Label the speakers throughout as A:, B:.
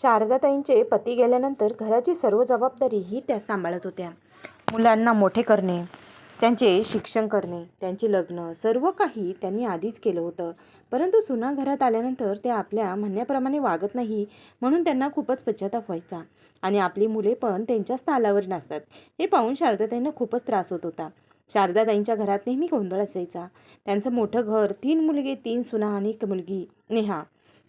A: शारदाताईंचे पती गेल्यानंतर घराची सर्व जबाबदारीही त्या सांभाळत होत्या. मुलांना मोठे करणे, त्यांचे शिक्षण करणे, त्यांची लग्न सर्व काही त्यांनी आधीच केलं होतं. परंतु सुना घरात आल्यानंतर त्या आपल्या म्हणण्याप्रमाणे वागत नाही म्हणून त्यांना खूपच पश्चाताप व्हायचा आणि आपली मुले पण त्यांच्याच तालावर नसतात हे पाहून शारदाताईंना खूपच त्रास होत होता. शारदाताईंच्या घरात नेहमी गोंधळ असायचा. त्यांचं मोठं घर, 3 मुलगे, 3 सुना आणि एक मुलगी नेहा,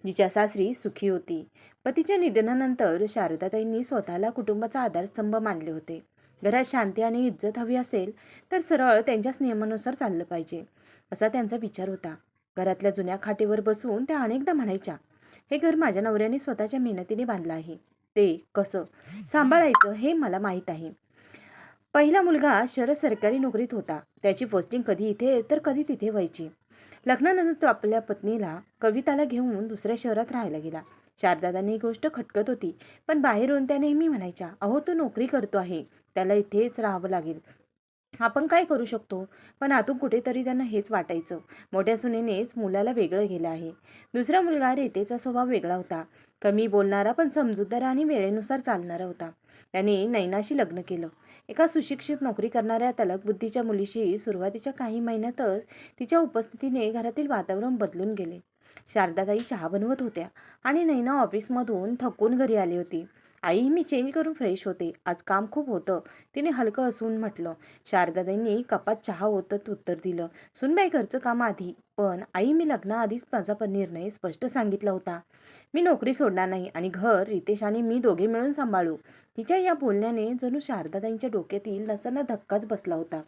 A: जिच्या सासरी सुखी होती. पतीच्या निधनानंतर शारदाताईंनी स्वतःला कुटुंबाचा आधारस्तंभ मानले होते. घरात शांती आणि इज्जत हवी असेल तर सरळ त्यांच्याच नियमानुसार चाललं पाहिजे, असा त्यांचा विचार होता. घरातल्या जुन्या खाटेवर बसून त्या अनेकदा म्हणायच्या, हे घर माझ्या नवऱ्याने स्वतःच्या मेहनतीने बांधलं आहे. ते कसं सांभाळायचं हे मला माहीत आहे. पहिला मुलगा शरद सरकारी नोकरीत होता. त्याची पोस्टिंग कधी इथे तर कधी तिथे व्हायची. लग्नानंतर तो आपल्या पत्नीला कविताला घेऊन दुसऱ्या शहरात राहायला गेला. शारदादांनी ही गोष्ट खटकत होती, पण बाहेरून त्या नेहमी म्हणायच्या, अहो तो नोकरी करतो आहे, त्याला इथेच राहावं लागेल, आपण काय करू शकतो. पण आतून कुठेतरी त्यांना हेच वाटायचं, मोठ्या सुनेनेच मुलाला वेगळं केलं आहे. दुसरा मुलगा रेतेचा स्वभाव वेगळा होता, कमी बोलणारा पण समजूतदार आणि वेळेनुसार चालणारा होता. त्याने नैनाशी लग्न केलं. एका सुशिक्षित नोकरी करणाऱ्या तलक बुद्धीच्या मुलीशी. सुरुवातीच्या काही महिन्यातच तिच्या उपस्थितीने घरातील वातावरण बदलून गेले. शारदाताई चहा बनवत होत्या आणि नैना ऑफिसमधून थकून घरी आली होती. आई, मी चेंज करून फ्रेश होते, आज काम खूप होतं, तिने हलकं हसून म्हटलं. शारदाताईंनी कपात चहा ओतत उत्तर दिलं, सुनबाई घरचं काम आधी, पण आई मी लग्नाआधीच माझा निर्णय स्पष्ट सांगितला होता. मी नोकरी सोडणार नाही आणि घर रितेश आणि मी दोघे मिळून सांभाळू. तिच्या या बोलण्याने जणू शारदाताईंच्या डोक्यातील नसांना धक्काच बसला होता.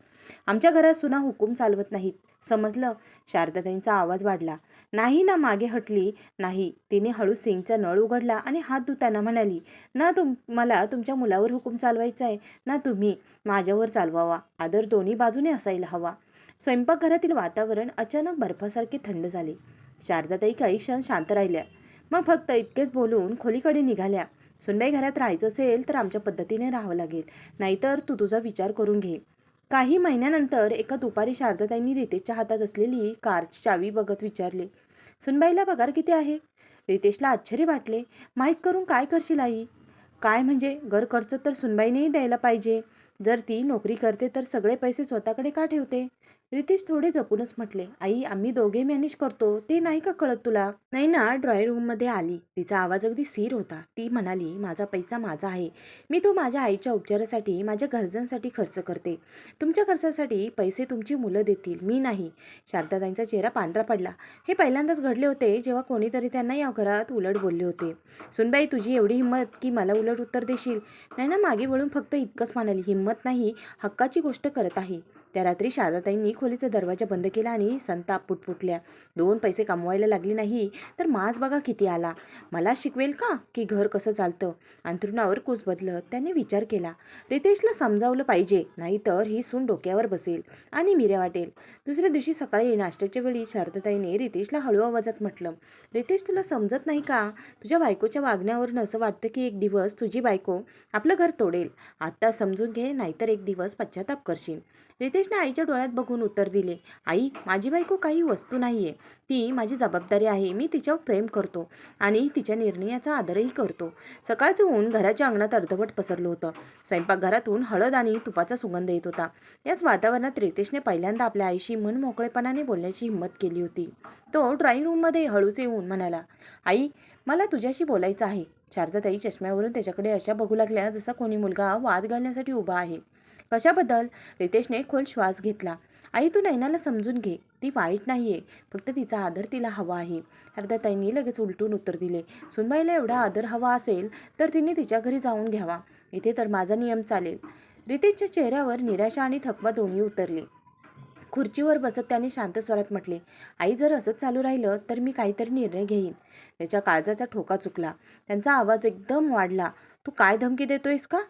A: आमच्या घरात सुना हुकूम चालवत नाहीत, समजलं? शारदाताईंचा आवाज वाढला. नाही ना मागे हटली नाही. तिने हळू सिंकचा नळ उघडला आणि हात धुताना म्हणाली, ना मला तुमच्या मुलावर हुकूम चालवायचा आहे, ना तुम्ही माझ्यावर चालवावा. आदर दोन्ही बाजूने असायला हवा. स्वयंपाकघरातील वातावरण अचानक बर्फासारखे थंड झाले. शारदाताई काही क्षण शांत राहिल्या, मग फक्त इतकेच बोलून खोलीकडे निघाल्या. सुनबाई, घरात राहायचं असेल तर आमच्या पद्धतीने राहावं लागेल, नाहीतर तू तुझा विचार करून घे. काही महिन्यानंतर एका दुपारी शारदाताईंनी रितेशच्या हातात असलेली कारची चावी बघत विचारले, सुनबाईला पगार किती आहे? रितेशला आश्चर्य वाटले. माहीत करून काय करशील आई? काय म्हणजे? घर खर्च तर सुनबाईनेही द्यायला पाहिजे. जर ती नोकरी करते तर सगळे पैसे स्वतःकडे का ठेवते? रितेश थोडे जपूनच म्हटले, आई आम्ही दोघे मॅनेज करतो, ते नाही का कळत तुला? नाही ना. ड्रॉइंग रूममध्ये आली. तिचा आवाज अगदी स्थिर होता. ती म्हणाली, माझा पैसा माझा आहे. मी तो माझ्या आईच्या उपचारासाठी, माझ्या गरजांसाठी खर्च करते. तुमच्या खर्चासाठी पैसे तुमची मुलं देतील, मी नाही. शारदाताईंचा चेहरा पांढरा पडला. हे पहिल्यांदाच घडले होते जेव्हा कोणीतरी त्यांना या घरात उलट बोलले होते. सुनबाई, तुझी एवढी हिंमत की मला उलट उत्तर देशील? नाही ना मागे वळून फक्त इतकंच म्हणाली, हिंमत नाही, हक्काची गोष्ट करत आहे. त्या रात्री शारदाताईंनी खोलीचा दरवाजा बंद केला आणि संताप पुटपुटल्या. 2 पैसे कमवायला लागले नाही तर माज बघा किती आला. मला शिकवेल का की घर कसं चालतं? अंथरुणावर कूस बदलत त्याने विचार केला, रितेशला समजावलं पाहिजे, नाहीतर ही सून डोक्यावर बसेल आणि मिऱ्या वाटेल. दुसऱ्या दिवशी सकाळी नाश्त्याच्या वेळी शारदाताईने रितेशला हळू आवाजात म्हटलं, रितेश, तुला समजत नाही का? तुझ्या बायकोच्या वागण्यावरून असं वाटतं की एक दिवस तुझी बायको आपलं घर तोडेल. आत्ता समजून घे, नाहीतर एक दिवस पश्चाताप करशील. रितेशने आईच्या डोळ्यात बघून उत्तर दिले, आई, माझी बायको काही वस्तू नाहीये, ती माझी जबाबदारी आहे. मी तिच्यावर प्रेम करतो आणि तिच्या निर्णयाचा आदरही करतो. सकाळचं ऊन घराच्या अंगणात अर्धवट पसरलं होतं. स्वयंपाकघरातून हळद आणि तुपाचा सुगंध येत होता. याच वातावरणात रितेशने पहिल्यांदा आपल्या आईशी मन मोकळेपणाने बोलण्याची हिंमत केली होती. तो ड्रॉइंग रूममध्ये हळूच येऊन म्हणाला, आई, मला तुझ्याशी बोलायचं आहे. शारदाताई चष्म्यावरून त्याच्याकडे अशा बघू लागल्या जसा कोणी मुलगा वाद घालण्यासाठी उभा आहे. कशाबद्दल? रितेशने खोल श्वास घेतला. आई, तू नैनाला समजून घे, ती वाईट नाहीये, फक्त तिचा आदर तिला हवा आहे. शारदाताईंनी लगेच उलटून उत्तर दिले, सुनबाईला एवढा आदर हवा असेल तर तिने तिच्या घरी जाऊन घ्यावा, इथे तर माझा नियम चालेल. रितेशच्या चेहऱ्यावर निराशा आणि थकवा दोन्ही उतरले. खुर्चीवर बसत त्याने शांत स्वरात म्हटले, आई, जर असंच चालू राहिलं तर मी काहीतरी निर्णय घेईन. त्याच्या काळजाचा ठोका चुकला. त्यांचा आवाज एकदम वाढला, तू काय धमकी देतोयस का?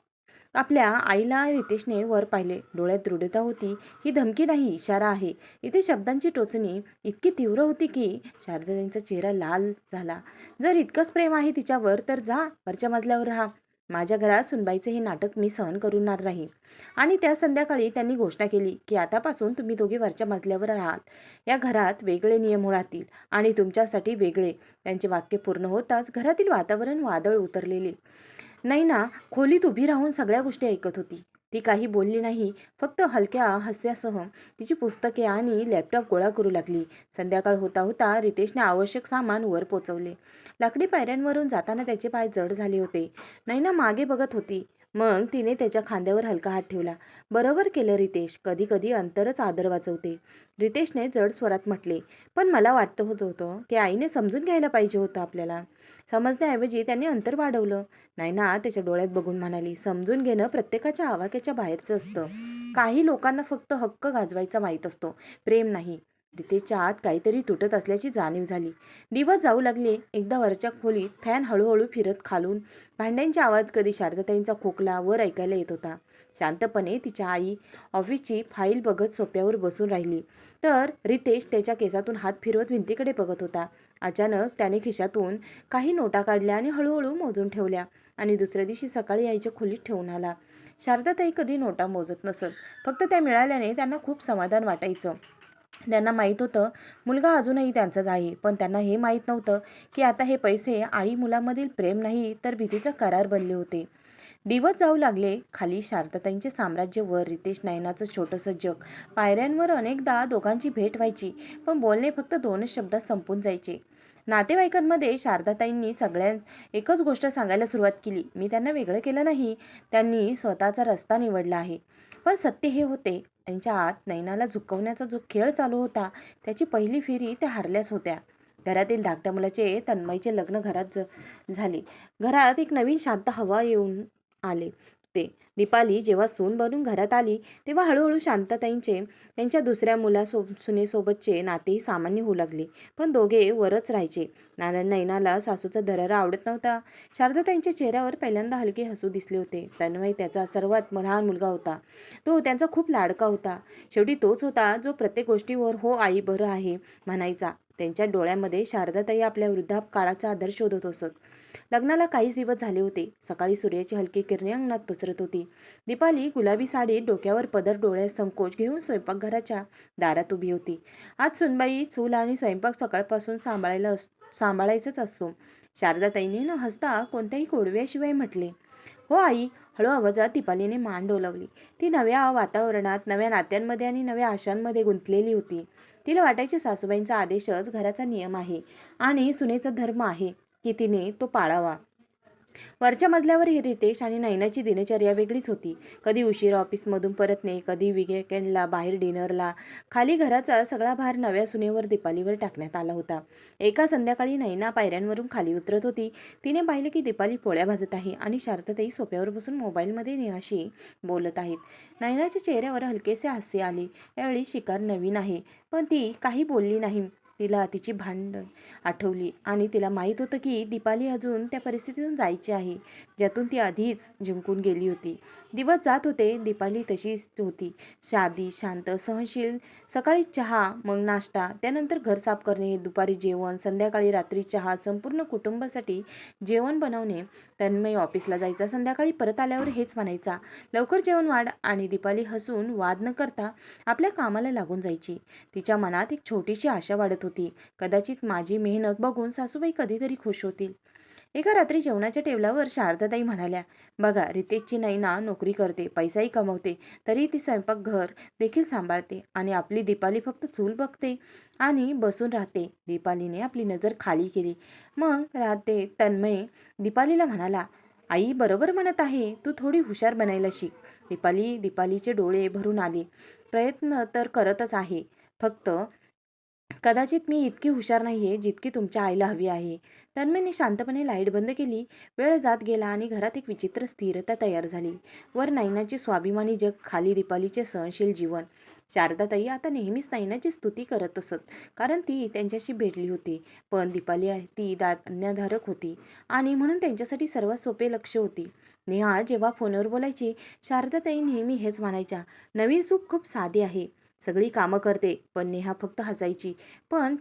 A: आपल्या आईला रितेशने वर पाहिले. डोळ्यात दृढता होती. ही धमकी नाही, इशारा आहे. इथे शब्दांची टोचणी इतकी तीव्र होती की शारदाताईंचा चेहरा लाल झाला. जर इतकंच प्रेम आहे तिच्यावर तर जा, वरच्या मजल्यावर राहा. माझ्या घरात सुनबाईचे हे नाटक मी सहन करणार नाही. आणि त्या संध्याकाळी त्यांनी घोषणा केली की आतापासून तुम्ही दोघे वरच्या मजल्यावर राहाल. या घरात वेगळे नियम राहतील आणि तुमच्यासाठी वेगळे. त्यांचे वाक्य पूर्ण होताच घरातील वातावरण वादळ उतरलेले. नैना खोलीत उभी राहून सगळ्या गोष्टी ऐकत होती. ती काही बोलली नाही, फक्त हलक्या हास्यासह तिची पुस्तके आणि लॅपटॉप गोळा करू लागली. संध्याकाळ होता होता रितेशने आवश्यक सामान वर पोचवले. लाकडी पायऱ्यांवरून जाताना त्याचे पाय जड झाले होते. नैना मागे बघत होती. मग तिने त्याच्या खांद्यावर हलका हात ठेवला. बरोबर केलं रितेश, कधी कधी अंतरच आदर वाचवते. रितेशने जड स्वरात म्हटले. पण मला वाटत होतं की आईने समजून घ्यायला पाहिजे होतं आपल्याला. समजण्याऐवजी त्यांनी अंतर वाढवलं. नैना त्याच्या डोळ्यात बघून म्हणाली, समजून घेणं प्रत्येकाच्या आवाक्याच्या बाहेरचं असतं. काही लोकांना फक्त हक्क गाजवायचा माहीत असतो, प्रेम नाही. रितेशच्या आत काहीतरी तुटत असल्याची जाणीव झाली. दिवस जाऊ लागले. एकदा वरच्या खोलीत फॅन हळूहळू फिरत खालून भांड्यांचे आवाज, कधी शारदाताईंचा खोकला वर ऐकायला येत होता. शांतपणे तिच्या आई ऑफिसची फाईल बघत सोप्यावर बसून राहिली, तर रितेश त्याच्या केसातून हात फिरवत भिंतीकडे बघत होता. अचानक त्याने खिशातून काही नोटा काढल्या आणि हळूहळू मोजून ठेवल्या आणि दुसऱ्या दिवशी सकाळी आईच्या खोलीत ठेवून आला. शारदाताई कधी नोटा मोजत नसत, फक्त त्या मिळाल्याने त्यांना खूप समाधान वाटायचं. त्यांना माहीत होतं मुलगा अजूनही त्यांचाच आहे, पण त्यांना हे माहीत नव्हतं की आता हे पैसे आई मुलामधील प्रेम नाही तर भीतीचा करार बनले होते. दिवस जाऊ लागले. खाली शारदाताईंचे साम्राज्य, वर रितेश नयनाचं छोटंसं जग. पायऱ्यांवर अनेकदा दोघांची भेट व्हायची, पण बोलणे फक्त 2च शब्दात संपून जायचे. नातेवाईकांमध्ये शारदाताईंनी एकच गोष्ट सांगायला सुरुवात केली, मी त्यांना वेगळं केलं नाही, त्यांनी स्वतःचा रस्ता निवडला आहे. पण सत्य हे होते, त्यांच्या आत नैनाला झुकवण्याचा जो खेळ चालू होता त्याची पहिली फेरी त्या हारल्याच होत्या. घरातील धाकट्या मुलाचे तन्मयचे लग्न झाले. घरात एक नवीन शांत हवा येऊन आले ते. दीपाली जेव्हा सून बनून घरात आली तेव्हा हळूहळू शांतताईंचे त्यांच्या दुसऱ्या सुनेसोबतचे नातेही सामान्य होऊ लागले. पण दोघे वरच राहायचे. नैनाला सासूचा दरारा आवडत नव्हता. शारदाताईंच्या चेहऱ्यावर पहिल्यांदा हलके हसू दिसले होते. तन्मय त्याचा सर्वात लहान मुलगा होता. तो त्यांचा खूप लाडका होता. शेवटी तोच होता जो प्रत्येक गोष्टीवर हो आई बरं आहे म्हणायचा. त्यांच्या डोळ्यामध्ये शारदाताई आपल्या वृद्धापकाळाचा आदर्श शोधत असत. लग्नाला काहीच दिवस झाले होते. सकाळी सूर्याची हलकी किरणे अंगणात पसरत होती. दीपाली गुलाबी साडीत, डोक्यावर पदर, डोळ्यात संकोच घेऊन स्वयंपाकघराच्या दारात उभी होती. आज सुनबाई चूल आणि स्वयंपाक सकाळपासून सांभाळायचाच असतो. शारदाताईने न हसता कोणत्याही गोडव्याशिवाय म्हटले. हो आई. हळू आवाजात दीपालीने मान डोलावली. ती नव्या वातावरणात, नव्या नात्यांमध्ये आणि नव्या आशांमध्ये गुंतलेली होती. तिला वाटायचे सासूबाईंचा आदेशच घराचा नियम आहे आणि सुनेचा धर्म आहे की तिने तो पाळावा. वरच्या मजल्यावर ही रितेश आणि नैनाची दिनचर्या वेगळीच होती. कधी उशिरा ऑफिसमधून परतणे, कधी विकेंडला बाहेर डिनरला. खाली घराचा सगळा भार नव्या सुनेवर दीपालीवर टाकण्यात आला होता. एका संध्याकाळी नैना पायऱ्यांवरून खाली उतरत होती. तिने पाहिलं की दीपाली पोळ्या भाजत आहे आणि शारदाताई सोफ्यावर बसून मोबाईलमध्ये नेहाशी बोलत आहेत. नैनाच्या चेहऱ्यावर हलकेसे हास्य आले. यावेळी शिकार नवीन आहे, पण ती काही बोलली नाही. तिला तिची भांडण आठवली आणि तिला माहीत होतं की दीपाली अजून त्या परिस्थितीतून जायची आहे ज्यातून ती आधीच जिंकून गेली होती. दिवस जात होते. दीपाली तशीच होती, साधी, शांत, सहनशील. सकाळी चहा, मग नाश्ता, त्यानंतर घर साफ करणे, दुपारी जेवण, संध्याकाळी रात्री चहा, संपूर्ण कुटुंबासाठी जेवण बनवणे. तन्मय ऑफिसला जायचा. संध्याकाळी परत आल्यावर हेच म्हणायचा, लवकर जेवण वाढ, आणि दीपाली हसून वाद न करता आपल्या कामाला लागून जायची. तिच्या मनात एक छोटीशी आशा वाढत होती, कदाचित माझी मेहनत बघून सासूबाई कधीतरी खुश होतील. एका रात्री जेवणाच्या टेबलावर शारदाताई म्हणाल्या, बघा रितेशची नैना नोकरी करते, पैसाही कमवते, तरी ती स्वयंपाकघर देखील सांभाळते आणि आपली दीपाली फक्त चूल बघते आणि बसून राहते. दीपालीने आपली नजर खाली केली. मग राहते. तन्मय दीपालीला म्हणाला, आई बरोबर म्हणत आहे, तू थोडी हुशार बनायला शिक. दीपालीचे डोळे भरून आले. प्रयत्न तर करतच आहे, फक्त कदाचित मी इतकी हुशार नाहीये जितकी तुमच्या आईला हवी आहे. तन्मयने शांतपणे लाईट बंद केली. वेळ जात गेला आणि घरात एक विचित्र स्थिरता तयार झाली. वर नैनाचे स्वाभिमानी जग, खाली दीपालीचे सहनशील जीवन. शारदाताई आता नेहमीच नैनाची स्तुती करत असत, कारण ती त्यांच्याशी भेटली होती. पण दीपाली ती आज्ञाधारक होती आणि म्हणून त्यांच्यासाठी सर्वात सोपे लक्ष्य होती. नेहा जेव्हा फोनवर बोलायची, शारदाताई नेहमी हेच म्हणायच्या, नवीन सुख खूप साधे आहे. सगळी कामं करते. पण नेहा फक्त हसायची. पण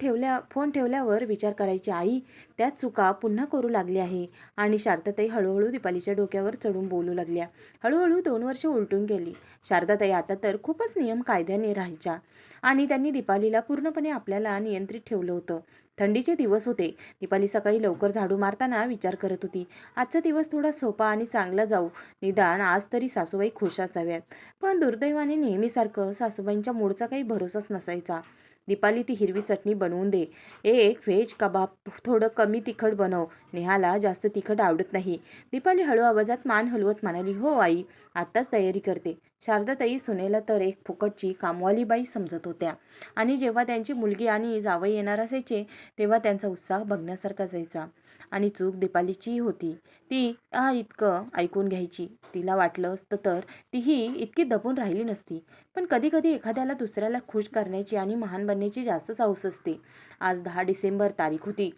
A: फोन ठेवल्यावर विचार करायची, आई त्याच चुका पुन्हा करू लागली आहे. आणि शारदाताई हळूहळू दीपालीच्या डोक्यावर चढून बोलू लागल्या. हळूहळू 2 वर्ष उलटून गेली. शारदाताई आता तर खूपच नियम कायद्याने राहायच्या आणि त्यांनी दीपालीला पूर्णपणे आपल्याला नियंत्रित ठेवलं होतं. थंडीचे दिवस होते. दीपाली सकाळी लवकर झाडू मारताना विचार करत होती, आजचा दिवस थोडा सोपा आणि चांगला जाऊ. निदान आज तरी सासूबाई खुश असाव्यात. पण दुर्दैवाने नेहमीसारखं सासूबाईंच्या मूडचा काही भरोसाच नसायचा. दीपाली ती हिरवी चटणी बनवून दे. एक व्हेज कबाब थोडं कमी तिखट बनव. नेहाला जास्त तिखट आवडत नाही. दीपाली हळू आवाजात मान हलवत म्हणाली, हो आई, आत्ताच तयारी करते. शारदाताई सुनेला तर एक फुकटची कामवाली बाई समजत होत्या आणि जेव्हा त्यांची मुलगी आणि जावई येणार असायचे तेव्हा त्यांचा उत्साह बघण्यासारखा जायचा. आणि चूक दीपालीचीही होती. ती इतकं ऐकून घ्यायची. तिला वाटलं असतं तर तीही इतकी दबून राहिली नसती. पण कधी कधी एखाद्याला दुसऱ्याला खुश करण्याची आणि महान बनण्याची जास्तच हौस असते. आज 10 डिसेंबर तारीख होती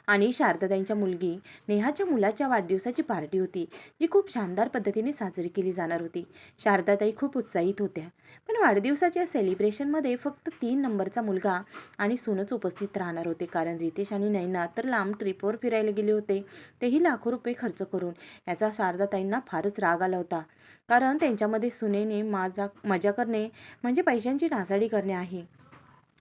A: आणि शारदाताईंच्या मुलगी नेहाच्या मुलाच्या वाढदिवसाची पार्टी होती, जी खूप शानदार पद्धतीने साजरी केली जाणार होती. शारदाताई खूप उत्साहित होत्या. पण वाढदिवसाच्या सेलिब्रेशनमध्ये फक्त 3 नंबरचा मुलगा आणि सूनच उपस्थित राहणार होते, कारण रितेश आणि नैना तर लांब ट्रिपवर फिरायला गेले होते, तेही लाखो रुपये खर्च करून. याचा शारदाताईंना फारच राग आला होता, कारण त्यांच्यामध्ये सुनेने मजा करणे म्हणजे पैशांची नासाडी करणे आहे.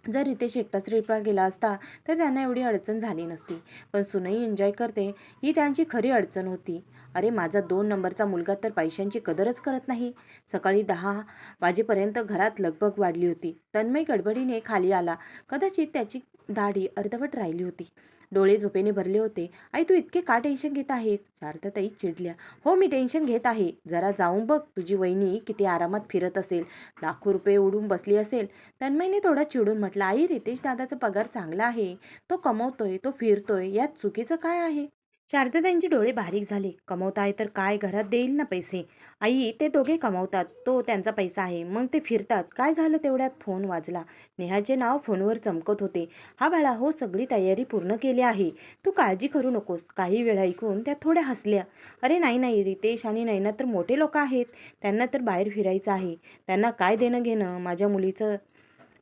A: जर रितेश एकटाच ट्रिपला गेला असता तर त्यांना एवढी अडचण झाली नसती. पण सुनई एन्जॉय करते ही त्यांची खरी अडचण होती. अरे माझा 2 नंबरचा मुलगा तर पैशांची कदरच करत नाही. सकाळी 10 वाजेपर्यंत घरात लगबग वाढली होती. तन्मय गडबडीने खाली आला. कदाचित त्याची दाढी अर्धवट राहिली होती. डोळे झोपेने भरले होते. आई तू इतके का टेन्शन घेत आहेस? शारदाताई चिडल्या. हो मी टेन्शन घेत आहे. जरा जाऊन बघ तुझी वहिनी किती आरामात फिरत असेल, लाखो रुपये उडून बसली असेल. तन्मयने थोडा चिडून म्हटलं, आई रितेश दादाचा पगार चांगला आहे. तो कमवतोय, तो फिरतोय, यात चुकीचं काय आहे? शारदाताईंचे डोळे बारीक झाले. कमवताय तर काय, घरात देईल ना पैसे. आई ते दोघे कमवतात, तो त्यांचा पैसा आहे, मग ते फिरतात. काय झालं तेवढ्यात? फोन वाजला. नेहाचे नाव फोनवर चमकत होते. हा बाळा, हो सगळी तयारी पूर्ण केली आहे. तू काळजी करू नकोस. काही वेळ ऐकून त्या थोड्या हसल्या. अरे नाही नाही, रितेश आणि नैना तर मोठे लोक आहेत. त्यांना तर बाहेर फिरायचं आहे. त्यांना काय देणं घेणं माझ्या मुलीचं.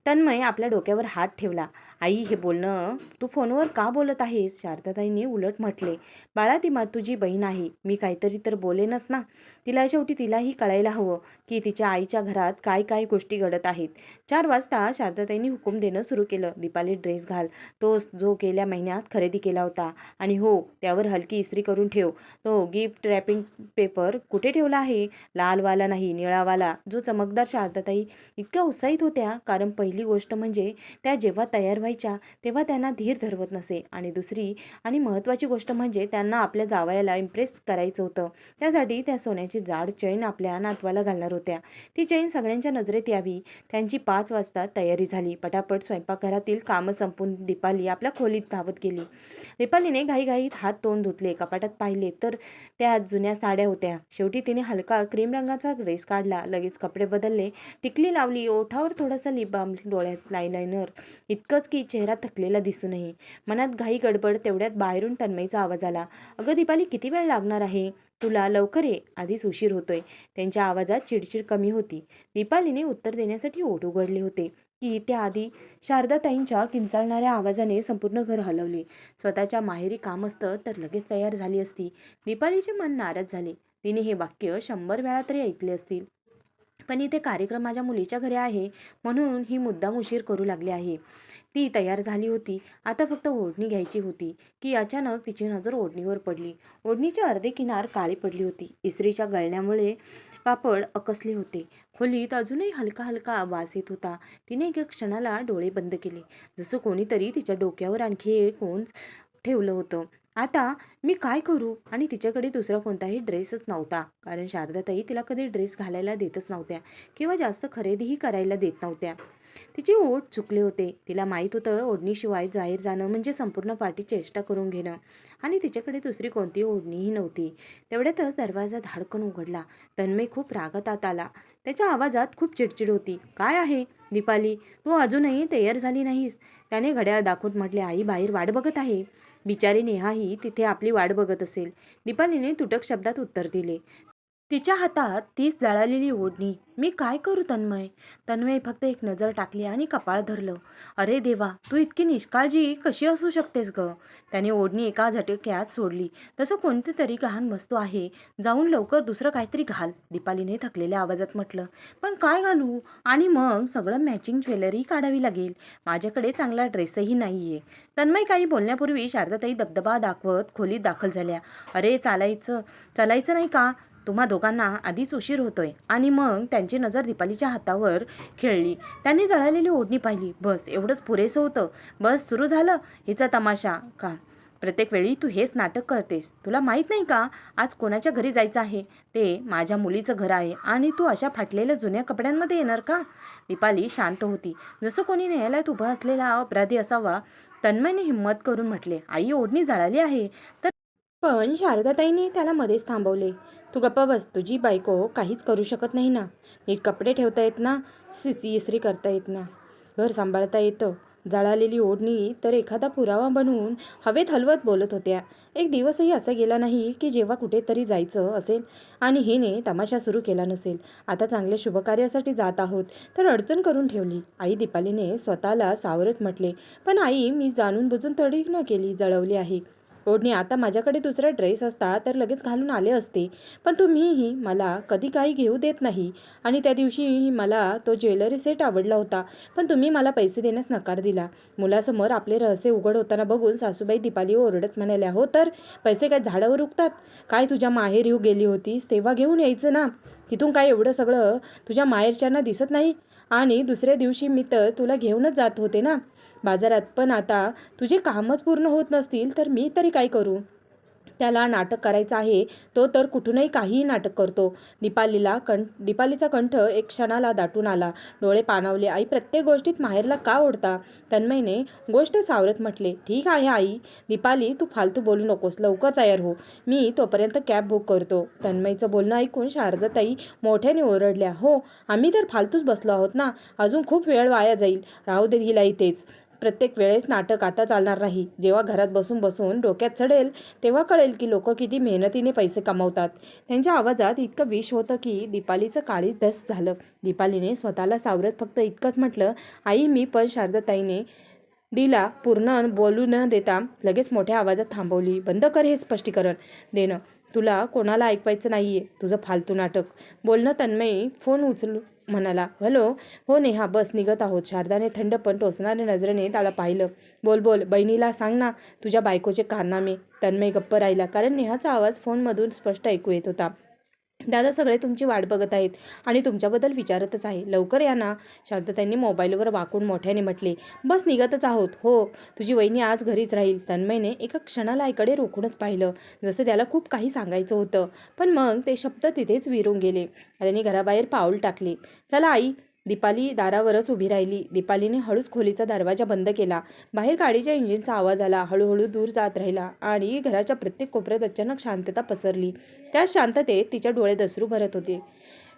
A: तन्मय आपल्या डोक्यावर हात ठेवला. आई हे बोलणं तू फोनवर का बोलत आहेस? शारदाताईंनी उलट म्हटले. बाळा ती तुझी बहीण आहे. मी काहीतरी तर बोलेनच ना. शेवटी तिलाही कळायला हवं की तिच्या आईच्या घरात काय काय गोष्टी घडत आहेत. 4 वाजता शारदाताईंनी हुकूम देणं सुरू केलं. दीपाली ड्रेस घाल, तो जो गेल्या महिन्यात खरेदी केला होता. आणि हो त्यावर हलकी इस्त्री करून ठेव. तो गिफ्ट रॅपिंग पेपर कुठे ठेवला आहे? लालवाला नाही, निळावाला, जो चमकदार. शारदाताई इतक्या उत्साहित होत्या कारण पहिली गोष्ट म्हणजे त्या जेव्हा तयार व्हायच्या तेव्हा त्यांना धीर धरवत नसे आणि दुसरी आणि महत्त्वाची गोष्ट म्हणजे त्यांना आपल्या जावयाला इम्प्रेस करायचं होतं. त्यासाठी त्या सोन्याची जाड चैन आपल्या नातवाला घालणार होत्या. ती चैन सगळ्यांच्या नजरेत यावी. त्यांची 5 वाजता तयारी झाली. पटापट स्वयंपाकघरातील कामं संपून दीपाली आपल्या खोलीत धावत गेली. दीपालीने घाईघाईत हात तोंड धुतले. कपाटात पाहिले तर त्या जुन्या साड्या होत्या. शेवटी तिने हलका क्रीम रंगाचा ड्रेस काढला. लगेच कपडे बदलले. टिकली लावली. ओठावर थोडासा लिप बाम, डोळ्यात लायलायनर. इतकंच की चेहरा थकलेला दिसू नये. मनात घाई गडबड. तेवढ्यात बाहेरून तन्मयचा आवाज आला. अगं दीपाली, किती वेळ लागणार आहे तुला? लवकर ये, आधीच उशीर होतोय. त्यांच्या आवाजात चिडचिड कमी होती. दीपालीने उत्तर देण्यासाठी ओठ उघडले होते की त्याआधी शारदाताईंच्या किंचाळणाऱ्या आवाजाने संपूर्ण घर हलवले. स्वतःच्या माहेरी काम असतं तर लगेच तयार झाली असती. दीपालीचे मन नाराज झाले. तिने हे वाक्य 100 वेळा तरी ऐकले असतील. पण इथे कार्यक्रम माझ्या मुलीच्या घरी आहे म्हणून ही मुद्दाम उशीर करू लागली आहे. ती तयार झाली होती. आता फक्त ओढणी घ्यायची होती की अचानक तिची नजर ओढणीवर पडली. ओढणीचे अर्धे किनार काळी पडली होती. इस्त्रीच्या गळण्यामुळे कापड अकसले होते. खोलीत अजूनही हलका हलका वास येत होता. तिने एका क्षणाला डोळे बंद केले, जसं कोणीतरी तिच्या डोक्यावर आणखी एक कोंज ठेवलं होतं. आता मी काय करू? आणि तिच्याकडे दुसरा कोणताही ड्रेसच नव्हता, कारण शारदाताई तिला कधी ड्रेस घालायला देतच नव्हत्या किंवा जास्त खरेदीही करायला देत नव्हत्या. तिचे ओठ चुकले होते. तिला माहीत होतं ओढणीशिवाय बाहेर जाणं म्हणजे संपूर्ण पाठी चेष्टा करून घेणं, आणि तिच्याकडे दुसरी कोणती ओढणीही नव्हती. तेवढ्यातच दरवाजा धाडकन उघडला. तन्मय खूप रागात आत आला. त्याच्या आवाजात खूप चिडचिड होती. काय आहे दीपाली, तू अजूनही तयार झाली नाहीस? त्याने घड्याळ दाखवत म्हटले. आई बाहेर वाट बघत आहे. बिचारी नेहाही तिथे आपली वाट बघत असेल. दीपालीने तुटक शब्दात उत्तर दिले. तिच्या हातात तीच जळालेली ओढणी. मी काय करू तन्मय? तन्मय फक्त एक नजर टाकली आणि कपाळ धरलं. अरे देवा, तू इतकी निष्काळजी कशी असू शकतेस ग? त्याने ओढणी एका झटक्यात सोडली. तसं कोणती तरी गहाण वस्तू आहे. जाऊन लवकर दुसरं काहीतरी घाल, दीपालीने थकलेल्या आवाजात म्हटलं. पण काय घालू? आणि मग सगळं मॅचिंग ज्वेलरी काढावी लागेल. माझ्याकडे चांगला ड्रेसही नाहीये. तन्मय काही बोलण्यापूर्वी शारदाताई दबदबा दाखवत खोलीत दाखल झाल्या. अरे चालायचं नाही का? तुम्हा दोघांना आधीच उशीर होतोय. आणि मग त्यांची नजर दीपालीच्या हातावर खेळली. त्यांनी जळालेली ओढणी पाहिली. बस एवढंच पुरेसं होतं. बस सुरू झालं हिचा तमाशा का? प्रत्येक वेळी तू हेच नाटक करतेस. तुला माहीत नाही का आज कोणाच्या घरी जायचं आहे? ते माझ्या मुलीचं घर आहे आणि तू अशा फाटलेल्या जुन्या कपड्यांमध्ये येणार का? दीपाली शांत होती, जसं कोणी न्यायालयात उभा असलेला अपराधी असावा. तन्मयने हिंमत करून म्हटले, आई ओढणी जळाली आहे तर. पण शारदाताईने त्याला मध्येच थांबवले. तू गप्पा बस. तुझी बायको काहीच करू शकत नाही ना? नीट कपडे ठेवता येत ना? इस्त्री करता येत ना? घर सांभाळता येतं? जळालेली ओढणी तर एखादा पुरावा बनवून हवेत हलवत बोलत होत्या. एक दिवसही असा गेला नाही की जेव्हा कुठेतरी जायचं असेल आणि हिने तमाशा सुरू केला नसेल. आता चांगल्या शुभकार्यासाठी जात आहोत तर अडचण करून ठेवली. आई, दीपालीने स्वतःला सावरत म्हटले. पण आई, मी जाणून बुजून तडीक न केली, जळवली आहे ओढणी. आता माझ्याकडे दुसरा ड्रेस असता तर लगेच घालून आले असते. पण तुम्हीही मला कधी काही घेऊ देत नाही. आणि त्या दिवशी मला तो ज्वेलरी सेट आवडला होता, पण तुम्ही मला पैसे देण्यास नकार दिला. मुलासमोर आपले रहस्य उघड होताना बघून सासूबाई दीपाली ओरडत म्हणाल्या, हो तर पैसे काय झाडावर उगतात? काय तुझ्या माहेर गेली होतीस तेव्हा घेऊन यायचं ना? तिथून काय एवढं सगळं तुझ्या माहेरच्यांना दिसत नाही? आणि दुसऱ्या दिवशी मी तर तुला घेऊनच जात होते ना बाजारात. पण आता तुझे कामच पूर्ण होत नसतील तर मी तरी काय करू? त्याला नाटक करायचं आहे तो तर कुठूनही काहीही नाटक करतो. दीपालीचा कंठ एक क्षणाला दाटून आला. डोळे पाणावले. आई, प्रत्येक गोष्टीत माहेरला का ओढता? तन्मयने गोष्ट सावरत म्हटले. ठीक आहे आई. दीपाली, तू फालतू बोलू नकोस. लवकर तयार हो. मी तोपर्यंत कॅब बुक करतो. तन्मयचं बोलणं ऐकून शारदाताई मोठ्याने ओरडल्या. हो, आम्ही तर फालतूच बसलो आहोत ना. अजून खूप वेळ वाया जाईल. राहू दे हिला इथेच. प्रत्येक वेळेस नाटक आता चालणार नाही. जेव्हा घरात बसून बसून डोक्यात चढेल तेव्हा कळेल की लोक किती मेहनतीने पैसे कमावतात. त्यांच्या आवाजात इतकं विष होतं की दीपालीचं काळीज धस झालं. दीपालीने स्वतःला सावरत फक्त इतकंच म्हटलं, आई, मी पण. शारदाताईने दिला पूर्ण बोलू न देता लगेच मोठ्या आवाजात थांबवली. बंद कर हे स्पष्टीकरण देणं. तुला कोणाला ऐकवायचं नाहीये तुझं फालतू नाटक. बोलणं तन्मय फोन उचलू म्हणाला. हॅलो. हो नेहा, बस निघत आहोत. शारदाने थंड पण टोचणाऱ्या नजरेने त्याला पाहिलं. बोल बोल, बहिणीला सांग ना तुझ्या बायकोचे कारनामे. तन्मय गप्प राहिला, कारण नेहाचा आवाज फोनमधून स्पष्ट ऐकू येत होता. दादा सगळे तुमची वाट बघत आहेत आणि तुमच्याबद्दल विचारतच आहे. लवकर या ना. शांतताईंनी मोबाईलवर वाकून मोठ्याने म्हटले. बस निघतच आहोत. हो, तुझी वहिनी आज घरीच राहील. तन्मयने एका क्षणाला आईकडे रोखूनच पाहिलं, जसं त्याला खूप काही सांगायचं होतं. पण मग ते शब्द तिथेच विरून गेले. त्याने घराबाहेर पाऊल टाकले. चला आई. दीपाली दारावरच उभी राहिली. दीपालीने हळूच खोलीचा दरवाजा बंद केला. बाहेर गाडीच्या इंजिनचा आवाज आला. हळूहळू दूर जात राहिला आणि घराच्या प्रत्येक कोपऱ्यात अचानक शांतता पसरली. त्या शांततेत तिच्या डोळे दसरू भरत होते.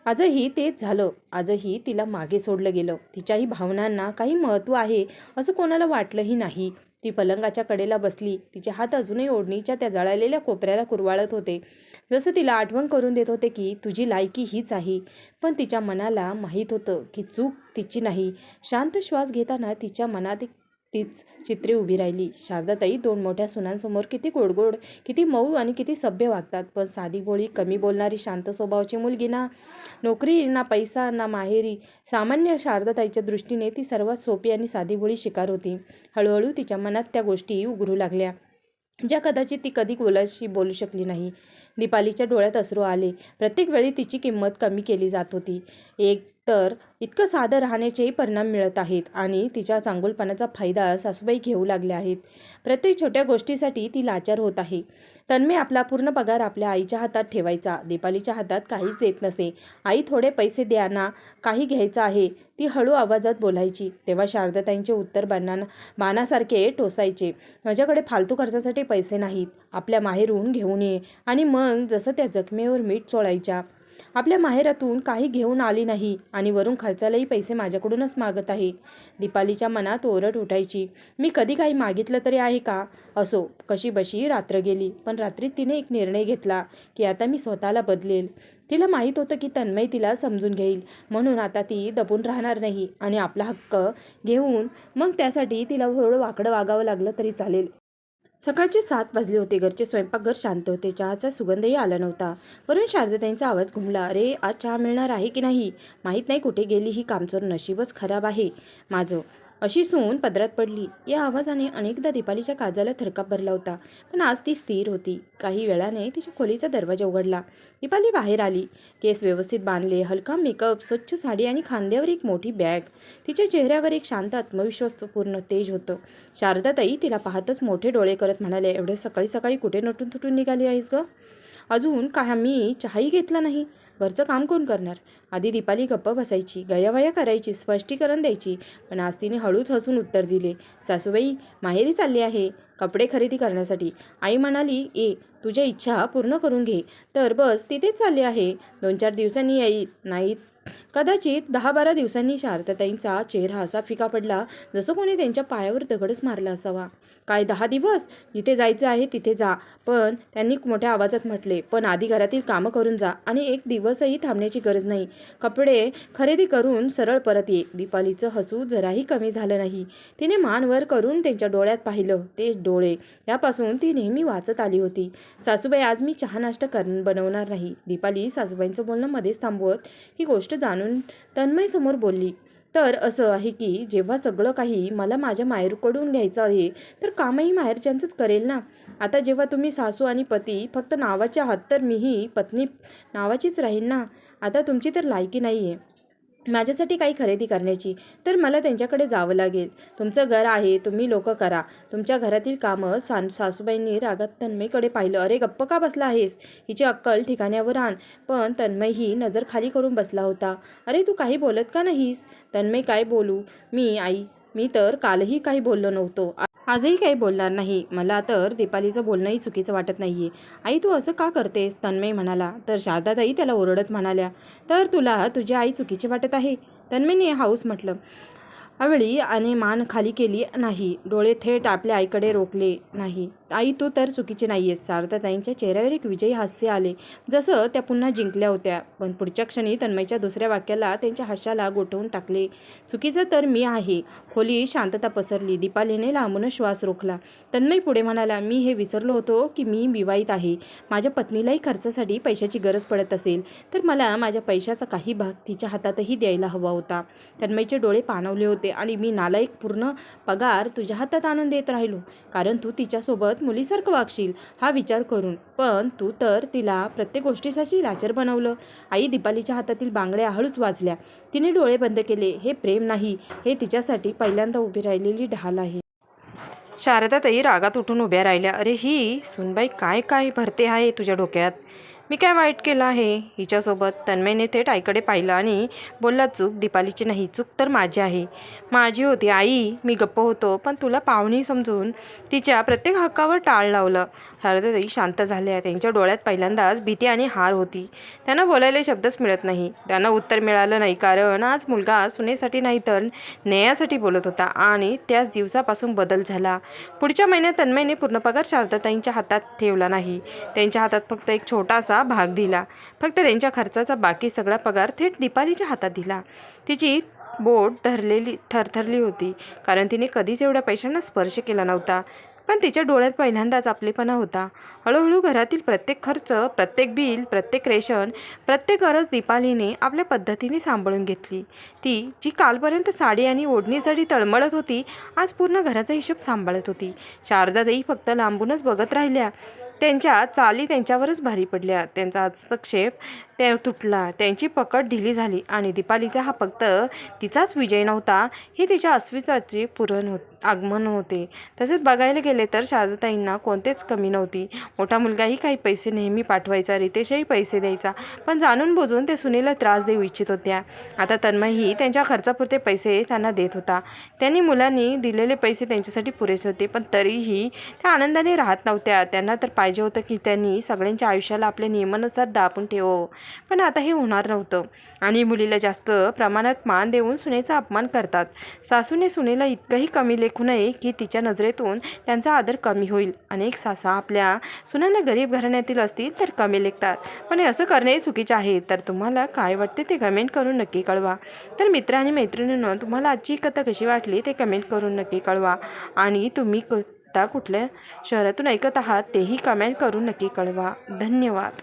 A: आजही तेच झालं. आजही तिला मागे सोडलं गेलं. तिच्याही भावनांना काही महत्त्व आहे असं कोणाला वाटलंही नाही. ती पलंगाच्या कडेला बसली. तिचे हात अजूनही ओढणीच्या त्या जळालेल्या कोपऱ्याला कुरवाळत होते, जसं तिला आठवण करून देत होते की तुझी लायकी हीच आहे. पण तिच्या मनाला माहीत होतं की चूक तिची नाही. शांत श्वास घेताना तिच्या मनात तीच चित्रे उभी राहिली. शारदाताई दोन मोठ्या सुनांसमोर किती गोडगोड, किती मऊ आणि किती सभ्य वागतात. पण साधी भोळी, कमी बोलणारी, शांत स्वभावाची मुलगी ना. नोकरी ना पैसा ना माहेरी. सामान्य शारदाताईच्या दृष्टीने ती सर्वात सोपी आणि साधी भोळी शिकार होती. हळूहळू तिच्या मनात त्या गोष्टी उघडू लागल्या ज्या कदाचित ती कधी कोणाशी बोलू शकली नाही. दीपालीच्या डोळ्यात अश्रू आले. प्रत्येक वेळी तिची किंमत कमी केली जात होती. एक तर इतकं साधं राहण्याचेही परिणाम मिळत आहेत आणि तिच्या चांगुलपणाचा फायदा सासूबाई घेऊ लागल्या आहेत. प्रत्येक छोट्या गोष्टीसाठी ती लाचार होत आहे. तन्मय आपला पूर्ण पगार आपल्या आईच्या हातात ठेवायचा. दीपालीच्या हातात काहीच देत नसे. आई, थोडे पैसे द्या ना, काही घ्यायचं आहे, ती हळू आवाजात बोलायची. तेव्हा शारदाताईंचे उत्तर बाणासारखे टोचायचे. माझ्याकडे फालतू खर्चासाठी पैसे नाहीत. आपल्या माहेरून घेऊन ये. आणि मग जसं त्या जखमेवर मीठ चोळायच्या. आपल्या माहेरातून काही घेऊन आली नाही आणि वरून खर्चालाही पैसे माझ्याकडूनच मागत आहे. दीपालीच्या मनात ओरड उठायची. मी कधी काही मागितलं तरी आहे का? असो, कशीबशी रात्र गेली. पण रात्री तिने एक निर्णय घेतला की आता मी स्वतःला बदलेल. तिला माहीत होतं की तन्मय तिला समजून घेईल, म्हणून आता ती दबून राहणार नाही आणि आपला हक्क घेऊन मग त्यासाठी तिला थोडं वाकडं वागावं लागलं तरी चालेल. सकाळचे 7 वाजले होते. घरचे स्वयंपाकघर शांत होते. चहाचा सुगंधही आला नव्हता. वरून शारदाताईंचा आवाज घुमला. अरे, आज चहा मिळणार आहे की नाही माहीत नाही. कुठे गेली ही कामचोर? नशीबच खराब आहे माझं. अशी सून पदरात पडली. या आवाजाने अनेकदा दीपालीच्या काळजाला थरकाप भरला होता. पण आज ती स्थिर होती. काही वेळाने तिच्या खोलीचा दरवाजा उघडला. दीपाली बाहेर आली. केस व्यवस्थित बांधले, हलका मेकअप, स्वच्छ साडी आणि खांद्यावर एक मोठी बॅग. तिच्या चेहऱ्यावर एक शांत आत्मविश्वासपूर्ण तेज होतं. शारदाताई तिला पाहतच मोठे डोळे करत म्हणाले, एवढे सकाळी सकाळी कुठे नटून तुटून निघाली आहेस गं? अजून काय मी चहाही घेतला नाही. घरचं काम कोण करणार? आधी दीपाली गप्प बसायची, गयावया करायची, स्पष्टीकरण द्यायची. पण आज तिने हळूच हसून उत्तर दिले, सासूबाई, माहेरी चालली आहे कपडे खरेदी करण्यासाठी. आई म्हणाली, तुझ्या इच्छा पूर्ण करून घे. तर बस तिथेच चालली आहे. 2-4 दिवसांनी येईल. नाही कदाचित 10-12 दिवसांनी. शारदाताईंचा चेहरा असा फिका पडला जसं कोणी त्यांच्या पायावर दगडच मारला असावा. काय 10 दिवस? जिथे जायचं आहे तिथे जा. पण त्यांनी मोठ्या आवाजात म्हटले, पण आधी घरातील कामं करून जा आणि 1 दिवसही थांबण्याची गरज नाही. कपडे खरेदी करून सरळ परत ये. दीपालीचं हसू जराही कमी झालं नाही. तिने मान वर करून त्यांच्या डोळ्यात पाहिलं. ते डोळे यापासून ती नेहमी वाचत आली होती. सासूबाई, आज मी चहा नाश्ता बनवणार नाही. दीपाली सासूबाईंचं बोलणं मध्येच थांबवत ही गोष्ट जाणून तन्मय समोर बोलली. तर असं आहे की जेव्हा सगळं काही मला माझ्या माहेरकडून घ्यायचं आहे तर कामही माहेरच्यांचंच करेल ना. आता जेव्हा तुम्ही सासू आणि पती फक्त नावाचे आहात तर मीही पत्नी नावाचीच राहील ना. आता तुमची तर लायकी नाही आहे माझ्यासाठी काही खरेदी करण्याची, तर मला त्यांच्याकडे जावं लागेल. तुमचं घर आहे, तुम्ही लोक करा तुमच्या घरातील कामं. सासूबाईंनी रागात तन्मयकडे पाहिलं. अरे, गप्प का बसला आहेस? हिची अक्कल ठिकाण्यावर आण. पण तन्मय ही नजर खाली करून बसला होता. अरे, तू काही बोलत का नाहीस? तन्मय, काय बोलू मी तर कालही काही बोललो नव्हतो, आजही काही बोलणार नाही. मला तर दीपालीचं बोलणंही चुकीचं वाटत नाहीये. आई, तू असं का करतेस? तन्मय म्हणाला. तर शारदाताई त्याला ओरडत म्हणाल्या, तर तुला तुझी आई चुकीची वाटत आहे? तन्मयने हाऊस म्हटलं. अवळी आणि मान खाली केली नाही. डोळे थेट आपल्या आईकडे रोखले. नाही आई, तू तर चुकीची नाही आहेस. शारदाताईंच्या चेहऱ्यावर एक विजयी हास्य आले, जसं त्या पुन्हा जिंकल्या होत्या. पण पुढच्या क्षणी तन्मयच्या दुसऱ्या वाक्याला त्यांच्या हास्याला गोठवून टाकले. चुकीचं तर मी आहे. खोली शांतता पसरली. दीपालीने लांबूनच श्वास रोखला. तन्मय पुढे म्हणाला, मी हे विसरलो होतो की मी विवाहित आहे. माझ्या पत्नीलाही खर्चासाठी पैशाची गरज पडत असेल तर मला माझ्या पैशाचा काही भाग तिच्या हातातही द्यायला हवा होता. तन्मयचे डोळे पाणवले होते. आणि मी नालायक पूर्ण पगार तुझ्या हातात आणून देत राहिलो कारण तू तिच्यासोबत मुलीसारखं वागशील हा विचार करून. पण तू तर तिला प्रत्येक गोष्टीसाठी लाचार बनवलं. आई, दीपालीच्या हातातील बांगड्या हळूच वाजल्या. तिने डोळे बंद केले. हे प्रेम नाही, हे तिच्यासाठी पहिल्यांदा उभी राहिलेली ढाल आहे. शारदाताई रागात उठून उभ्या राहिल्या. अरे, ही सुनबाई काय काय भरते आहे तुझ्या डोक्यात? मी काय वाईट केलं आहे हिच्यासोबत? तन्मयने थेट आईकडे पाहिलं आणि बोलला, चूक दीपालीची नाही, चूक तर माझी आहे. माझी होती आई. मी गप्प होतो, पण तुला पाहुणी समजून तिच्या प्रत्येक हक्कावर टाळ लावलं. शारदाताई शांत झाल्या. त्यांच्या डोळ्यात पहिल्यांदाच भीती आणि हार होती. त्यांना बोलायला शब्दच मिळत नाही. त्यांना उत्तर मिळालं नाही कारण आज मुलगा सुनेसाठी नाही तर न्यायासाठी बोलत होता आणि त्याच दिवसापासून बदल झाला. पुढच्या महिन्यात तन्मयने पूर्ण पगार शारदाताईंच्या हातात ठेवला नाही. त्यांच्या हातात फक्त एक छोटासा भाग दिला. फक्त त्यांच्या खर्चाचा बाकी सगळा पगार थेट दीपालीच्या हातात दिला. तिची बोट थरथरली होती कारण तिने कधीच एवढ्या पैशांना स्पर्श केला नव्हता. पण तिच्या डोळ्यात पहिल्यांदाच आपलेपणा होता. हळूहळू घरातील प्रत्येक खर्च, प्रत्येक बिल, प्रत्येक रेशन, प्रत्येक गरज दीपालीने आपल्या पद्धतीने सांभाळून घेतली. ती जी कालपर्यंत साडी आणि ओढणीसाठी तळमळत होती, आज पूर्ण घराचा हिशोब सांभाळत होती. शारदाताई फक्त लांबूनच बघत राहिल्या. त्यांच्या चाली त्यांच्यावरच भारी पडल्या. त्यांचा हस्तक्षेप तुटला. त्यांची पकड ढिली झाली आणि दीपालीचा हा फक्त तिचाच विजय नव्हता, हे तिच्या अस्तित्वाचे पुरण आगमन होते. तसेच बघायला गेले तर शारदाताईंना कोणतेच कमी नव्हती. मोठा मुलगाही काही पैसे नेहमी पाठवायचा, रितेशही पैसे द्यायचा, पण जाणून बुजून ते सुनीलला त्रास देऊ इच्छित होत्या. आता तन्मयही त्यांच्या खर्चापुरते पैसे त्यांना देत होता. त्यांनी मुलांनी दिलेले पैसे त्यांच्यासाठी पुरेसे होते, पण तरीही त्या आनंदाने राहत नव्हत्या. त्यांना तर पाहिजे होतं की त्यांनी सगळ्यांच्या आयुष्याला आपल्या नियमानुसार दाबून ठेवावं, पण आता हे होणार नव्हतं. आणि मुलीला जास्त प्रमाणात मान देऊन सुनेचा अपमान करतात. सासूने सुनेला इतकंही कमी लेखू नये की तिच्या नजरेतून त्यांचा आदर कमी होईल. अनेक सासा आपल्या सुनांना गरीब घराण्यातील असतील तर कमी लेखतात, पण हे असं करणे चुकीचे आहे. तर तुम्हाला काय वाटते ते कमेंट करून नक्की कळवा. तर मित्र आणि मैत्रिणींनो, तुम्हाला आजची कथा कशी वाटली ते कमेंट करून नक्की कळवा. आणि तुम्ही कथा कुठल्या शहरातून ऐकत आहात तेही कमेंट करून नक्की कळवा. धन्यवाद.